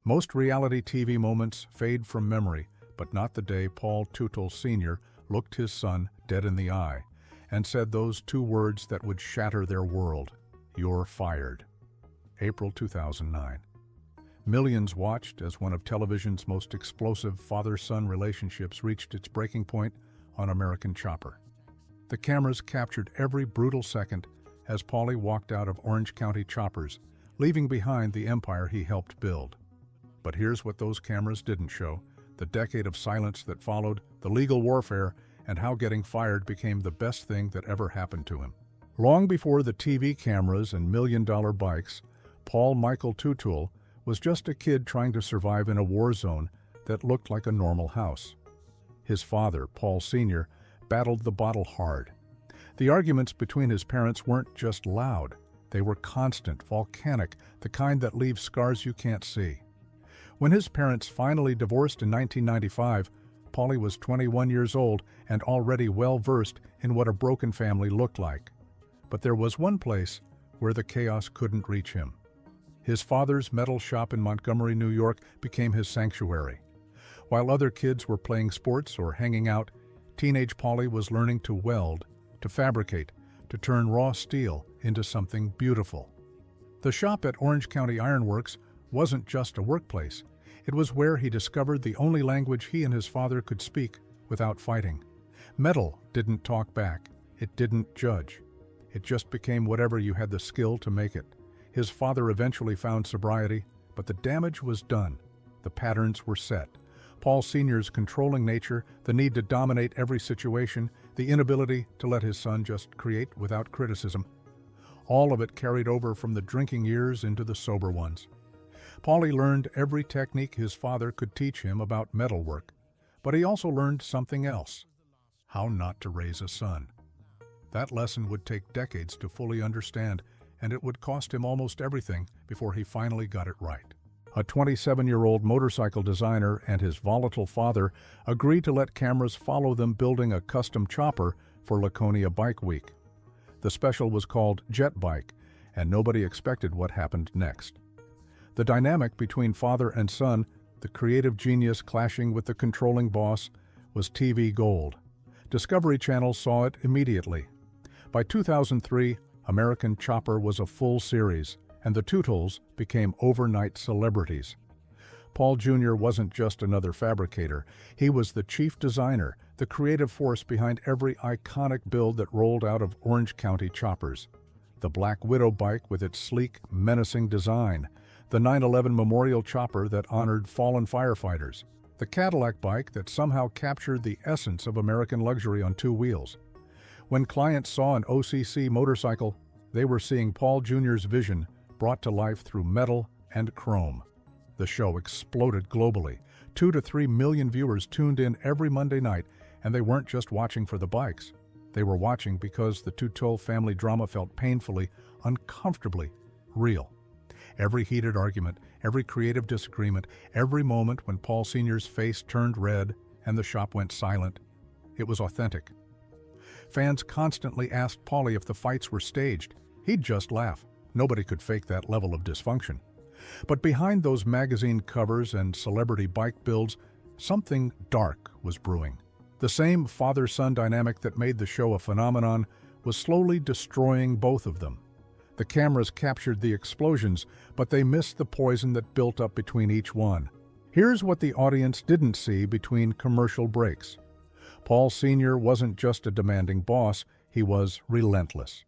Most reality TV moments fade from memory, but not the day Paul Teutul Jr. looked his son dead in the eye and said those two words that would shatter their world: "You're fired." April 2009. Millions watched as one of television's most explosive father-son relationships reached its breaking point on American Chopper. The cameras captured every brutal second as Paulie walked out of Orange County Choppers, leaving behind the empire he helped build. But here's what those cameras didn't show: the decade of silence that followed, the legal warfare, and how getting fired became the best thing that ever happened to him. Long before the TV cameras and million-dollar bikes, Paul Michael Teutul was just a kid trying to survive in a war zone that looked like a normal house. His father, Paul Sr., battled the bottle hard. The arguments between his parents weren't just loud, they were constant, volcanic, the kind that leave scars you can't see. When his parents finally divorced in 1995, Paulie was 21 years old and already well-versed in what a broken family looked like. But there was one place where the chaos couldn't reach him. His father's metal shop in Montgomery, New York became his sanctuary. While other kids were playing sports or hanging out, teenage Paulie was learning to weld, to fabricate, to turn raw steel into something beautiful. The shop at Orange County Ironworks wasn't just a workplace. It was where he discovered the only language he and his father could speak without fighting. Metal didn't talk back. It didn't judge. It just became whatever you had the skill to make it. His father eventually found sobriety, but the damage was done. The patterns were set. Paul Sr.'s controlling nature, the need to dominate every situation, the inability to let his son just create without criticism. All of it carried over from the drinking years into the sober ones. Paulie learned every technique his father could teach him about metalwork, but he also learned something else: how not to raise a son. That lesson would take decades to fully understand, and it would cost him almost everything before he finally got it right. A 27-year-old motorcycle designer and his volatile father agreed to let cameras follow them building a custom chopper for Laconia Bike Week. The special was called Jet Bike, and nobody expected what happened next. The dynamic between father and son, the creative genius clashing with the controlling boss, was TV gold. Discovery Channel saw it immediately. By 2003, American Chopper was a full series, and the Teutuls became overnight celebrities. Paul Jr. wasn't just another fabricator. He was the chief designer, the creative force behind every iconic build that rolled out of Orange County Choppers. The Black Widow bike with its sleek, menacing design, the 9/11 Memorial Chopper that honored fallen firefighters, the Cadillac bike that somehow captured the essence of American luxury on two wheels. When clients saw an OCC motorcycle, they were seeing Paul Jr.'s vision brought to life through metal and chrome. The show exploded globally. 2 to 3 million viewers tuned in every Monday night, and they weren't just watching for the bikes. They were watching because the Teutul family drama felt painfully, uncomfortably real. Every heated argument, every creative disagreement, every moment when Paul Sr.'s face turned red and the shop went silent, it was authentic. Fans constantly asked Paulie if the fights were staged. He'd just laugh. Nobody could fake that level of dysfunction. But behind those magazine covers and celebrity bike builds, something dark was brewing. The same father-son dynamic that made the show a phenomenon was slowly destroying both of them. The cameras captured the explosions, but they missed the poison that built up between each one. Here's what the audience didn't see between commercial breaks. Paul Sr. wasn't just a demanding boss, he was relentless.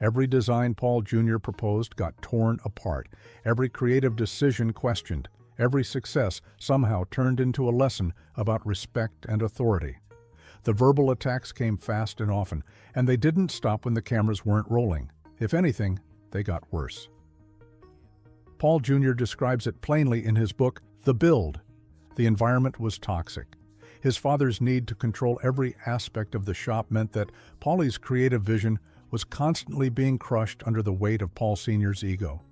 Every design Paul Jr. proposed got torn apart, every creative decision questioned, every success somehow turned into a lesson about respect and authority. The verbal attacks came fast and often, and they didn't stop when the cameras weren't rolling. If anything, they got worse. Paul Jr. describes it plainly in his book, The Build. The environment was toxic. His father's need to control every aspect of the shop meant that Paulie's creative vision was constantly being crushed under the weight of Paul Sr.'s ego.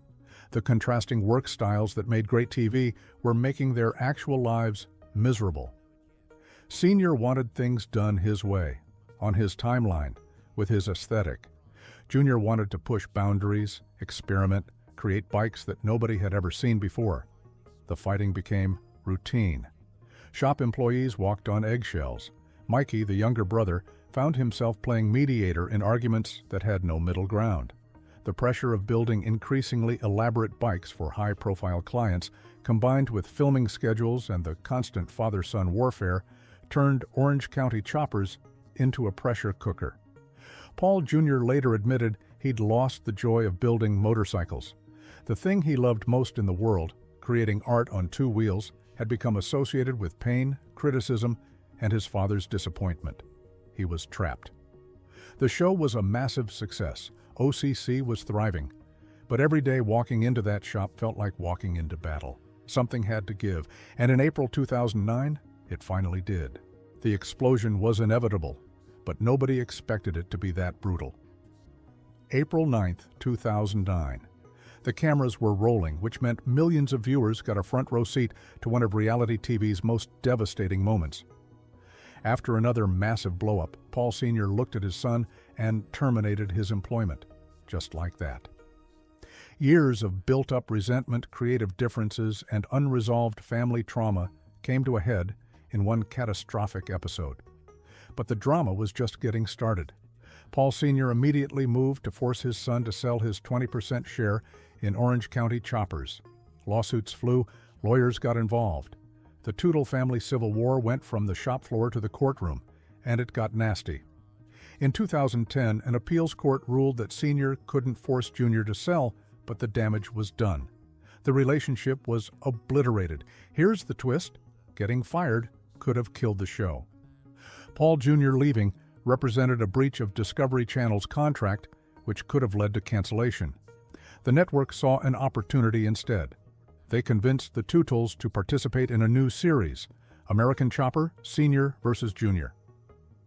The contrasting work styles that made great TV were making their actual lives miserable. Sr. wanted things done his way, on his timeline, with his aesthetic. Jr. wanted to push boundaries, experiment, create bikes that nobody had ever seen before. The fighting became routine. Shop employees walked on eggshells. Mikey, the younger brother, found himself playing mediator in arguments that had no middle ground. The pressure of building increasingly elaborate bikes for high-profile clients, combined with filming schedules and the constant father-son warfare, turned Orange County choppers into a pressure cooker. Paul Jr. later admitted he'd lost the joy of building motorcycles. The thing he loved most in the world, creating art on two wheels, had become associated with pain, criticism, and his father's disappointment. He was trapped. The show was a massive success. OCC was thriving. But every day walking into that shop felt like walking into battle. Something had to give, and in April 2009, it finally did. The explosion was inevitable, but nobody expected it to be that brutal. April 9, 2009. The cameras were rolling, which meant millions of viewers got a front row seat to one of reality TV's most devastating moments. After another massive blow-up, Paul Sr. looked at his son and terminated his employment, just like that. Years of built-up resentment, creative differences, and unresolved family trauma came to a head in one catastrophic episode. But the drama was just getting started. Paul Sr. immediately moved to force his son to sell his 20% share in Orange County choppers. Lawsuits flew, lawyers got involved. The Teutul family civil war went from the shop floor to the courtroom, and it got nasty. In 2010, an appeals court ruled that Sr. couldn't force Jr. to sell, but the damage was done. The relationship was obliterated. Here's the twist: getting fired could have killed the show. Paul Jr. leaving represented a breach of Discovery Channel's contract, which could have led to cancellation. The network saw an opportunity instead. They convinced the Teutuls to participate in a new series, American Chopper, Sr. vs. Jr.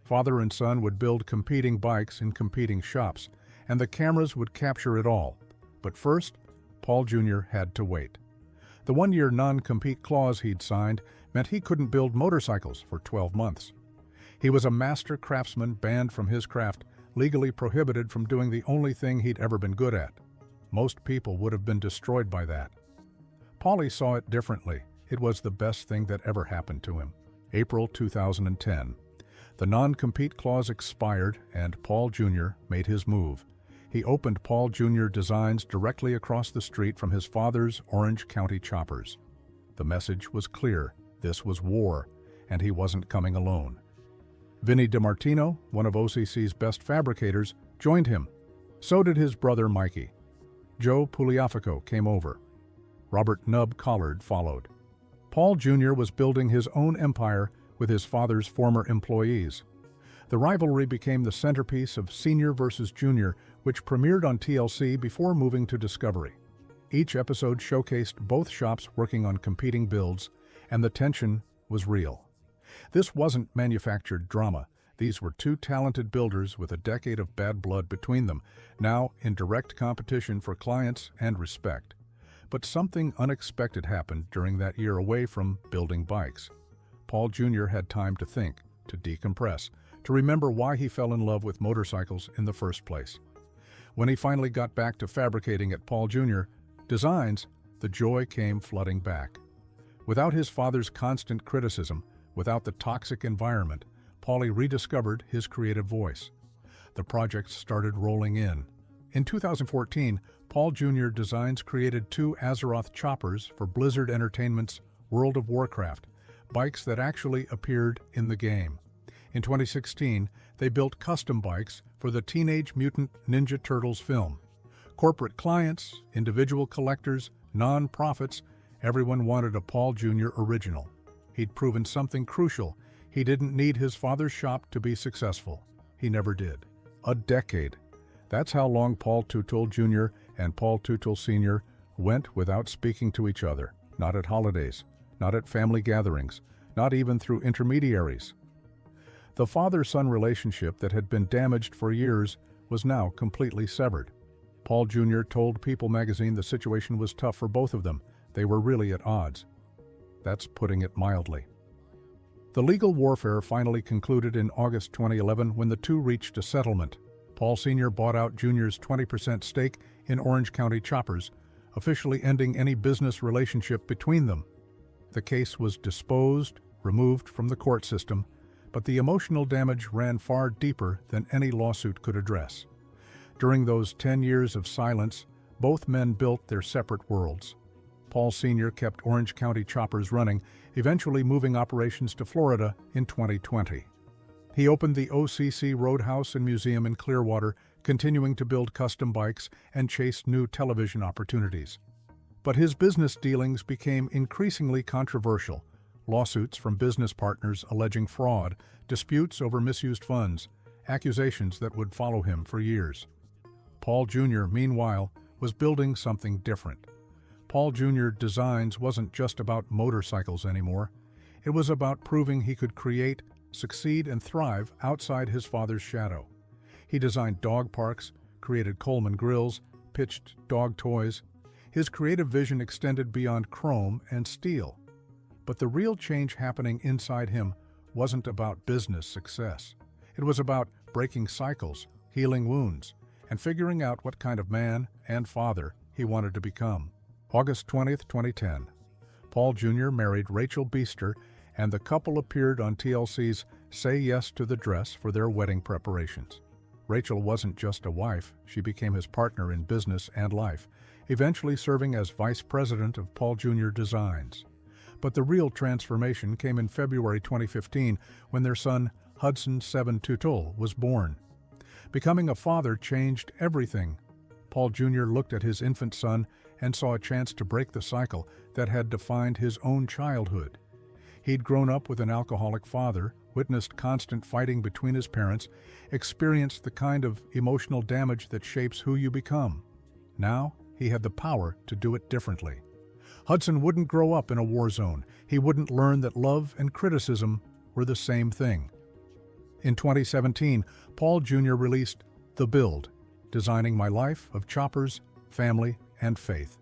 Father and son would build competing bikes in competing shops, and the cameras would capture it all. But first, Paul Jr. had to wait. The one-year non-compete clause he'd signed meant he couldn't build motorcycles for 12 months. He was a master craftsman banned from his craft, legally prohibited from doing the only thing he'd ever been good at. Most people would have been destroyed by that. Paulie saw it differently. It was the best thing that ever happened to him. April 2010. The non-compete clause expired, and Paul Jr. made his move. He opened Paul Jr. Designs directly across the street from his father's Orange County choppers. The message was clear. This was war, and he wasn't coming alone. Vinny DiMartino, one of OCC's best fabricators, joined him. So did his brother Mikey. Joe Pugliafico came over. Robert Nub Collard followed. Paul Jr. was building his own empire with his father's former employees. The rivalry became the centerpiece of Sr. vs. Jr., which premiered on TLC before moving to Discovery. Each episode showcased both shops working on competing builds, and the tension was real. This wasn't manufactured drama. These were two talented builders with a decade of bad blood between them, now in direct competition for clients and respect. But something unexpected happened during that year away from building bikes. Paul Jr. had time to think, to decompress, to remember why he fell in love with motorcycles in the first place. When he finally got back to fabricating at Paul Jr. Designs, the joy came flooding back. Without his father's constant criticism, without the toxic environment, Paulie rediscovered his creative voice. The projects started rolling in. In 2014, Paul Jr. Designs created two Azeroth choppers for Blizzard Entertainment's World of Warcraft, bikes that actually appeared in the game. In 2016, they built custom bikes for the Teenage Mutant Ninja Turtles film. Corporate clients, individual collectors, non-profits, everyone wanted a Paul Jr. original. He'd proven something crucial. He didn't need his father's shop to be successful. He never did. A decade. That's how long Paul Teutul Jr. and Paul Teutul Sr. went without speaking to each other. Not at holidays, not at family gatherings, not even through intermediaries. The father-son relationship that had been damaged for years was now completely severed. Paul Jr. told People magazine the situation was tough for both of them. They were really at odds. That's putting it mildly. The legal warfare finally concluded in August 2011 when the two reached a settlement. Paul Sr. bought out Jr.'s 20% stake in Orange County Choppers, officially ending any business relationship between them. The case was disposed, removed from the court system, but the emotional damage ran far deeper than any lawsuit could address. During those 10 years of silence, both men built their separate worlds. Paul Sr. kept Orange County choppers running, eventually moving operations to Florida in 2020. He opened the OCC Roadhouse and Museum in Clearwater, continuing to build custom bikes and chase new television opportunities. But his business dealings became increasingly controversial. Lawsuits from business partners alleging fraud, disputes over misused funds, accusations that would follow him for years. Paul Jr., meanwhile, was building something different. Paul Jr. Designs wasn't just about motorcycles anymore. It was about proving he could create, succeed, and thrive outside his father's shadow. He designed dog parks, created Coleman grills, pitched dog toys. His creative vision extended beyond chrome and steel. But the real change happening inside him wasn't about business success. It was about breaking cycles, healing wounds, and figuring out what kind of man and father he wanted to become. August 20th, 2010. Paul Jr. married Rachel Beester, and the couple appeared on TLC's Say Yes to the Dress for their wedding preparations. Rachel wasn't just a wife, she became his partner in business and life, eventually serving as vice president of Paul Jr. Designs. But the real transformation came in February 2015 when their son, Hudson Paul Teutul, was born. Becoming a father changed everything. Paul Jr. looked at his infant son and saw a chance to break the cycle that had defined his own childhood. He'd grown up with an alcoholic father, witnessed constant fighting between his parents, experienced the kind of emotional damage that shapes who you become. Now, he had the power to do it differently. Hudson wouldn't grow up in a war zone. He wouldn't learn that love and criticism were the same thing. In 2017, Paul Jr. released The Build, Designing My Life of Choppers, Family, and Faith.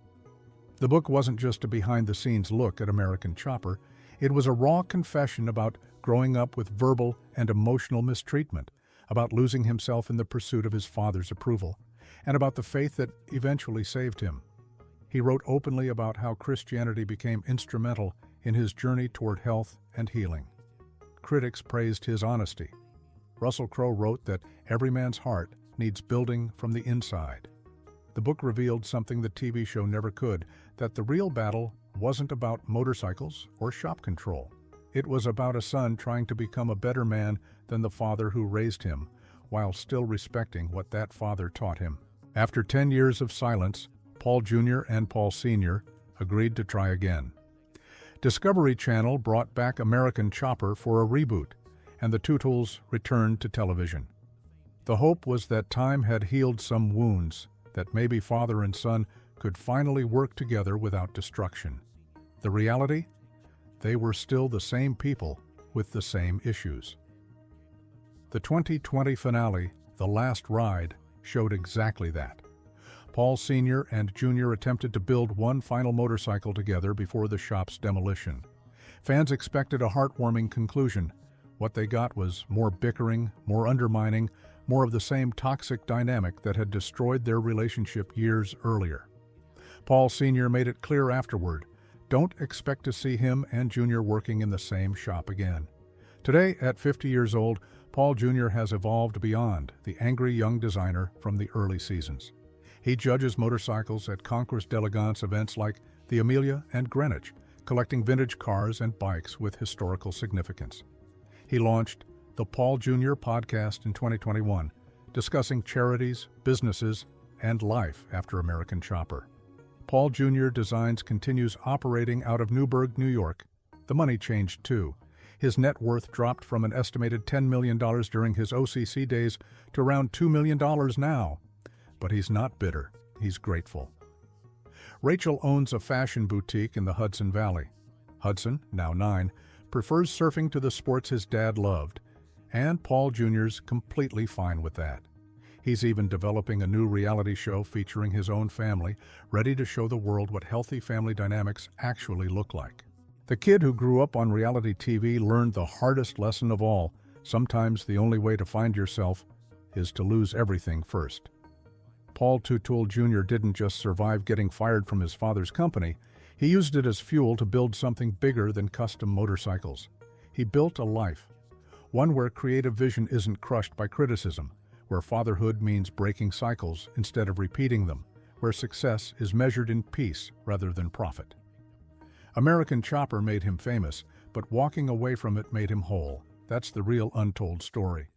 The book wasn't just a behind-the-scenes look at American Chopper. It was a raw confession about growing up with verbal and emotional mistreatment, about losing himself in the pursuit of his father's approval, and about the faith that eventually saved him. He wrote openly about how Christianity became instrumental in his journey toward health and healing. Critics praised his honesty. Russell Crowe wrote that every man's heart needs building from the inside. The book revealed something the TV show never could, that the real battle wasn't about motorcycles or shop control. It was about a son trying to become a better man than the father who raised him, while still respecting what that father taught him. After 10 years of silence, Paul Jr. and Paul Sr. agreed to try again. Discovery Channel brought back American Chopper for a reboot, and the Teutuls returned to television. The hope was that time had healed some wounds, that maybe father and son could finally work together without destruction. The reality? They were still the same people with the same issues. The 2020 finale, The Last Ride, showed exactly that. Paul Sr. and Jr. attempted to build one final motorcycle together before the shop's demolition. Fans expected a heartwarming conclusion. What they got was more bickering, more undermining, more of the same toxic dynamic that had destroyed their relationship years earlier. Paul Sr. made it clear afterward, don't expect to see him and Jr. working in the same shop again. Today, at 50 years old, Paul Jr. has evolved beyond the angry young designer from the early seasons. He judges motorcycles at Concours d'Elegance events like the Amelia and Greenwich, collecting vintage cars and bikes with historical significance. He launched the Paul Jr. podcast in 2021, discussing charities, businesses, and life after American Chopper. Paul Jr. Designs continues operating out of Newburgh, New York. The money changed too. His net worth dropped from an estimated $10 million during his OCC days to around $2 million now. But he's not bitter, he's grateful. Rachel owns a fashion boutique in the Hudson Valley. Hudson, now 9, prefers surfing to the sports his dad loved, and Paul Jr.'s completely fine with that. He's even developing a new reality show featuring his own family, ready to show the world what healthy family dynamics actually look like. The kid who grew up on reality TV learned the hardest lesson of all. Sometimes the only way to find yourself is to lose everything first. Paul Teutul Jr. didn't just survive getting fired from his father's company, He used it as fuel to build something bigger than custom motorcycles. He built a life, one where creative vision isn't crushed by criticism, where fatherhood means breaking cycles instead of repeating them, where success is measured in peace rather than profit. American Chopper made him famous, but walking away from it made him whole. That's the real untold story.